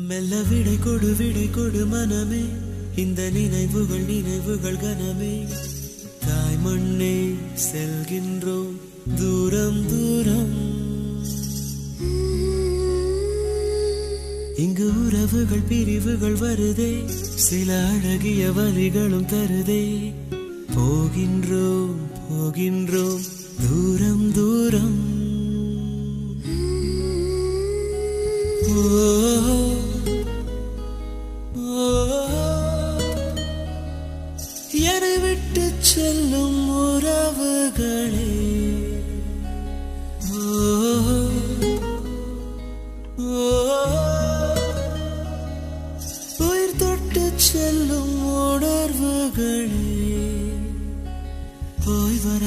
மெல்ல விடை கொடு மனமே, இந்த நினைவுகள் கனமே. தாய் மண்ணே செல்கின்றோம் தூரம் தூரம். இங்கு உறவுகள் பிரிவுகள் வருதே, சில அழகிய வரிகளும் தருதே. போகின்றோம் தூரம் தூரம். என்னை விட்டு செல்லும் உறவுகளே, உயிர் தொட்டு செல்லும் உணர்வுகளே, போய் வர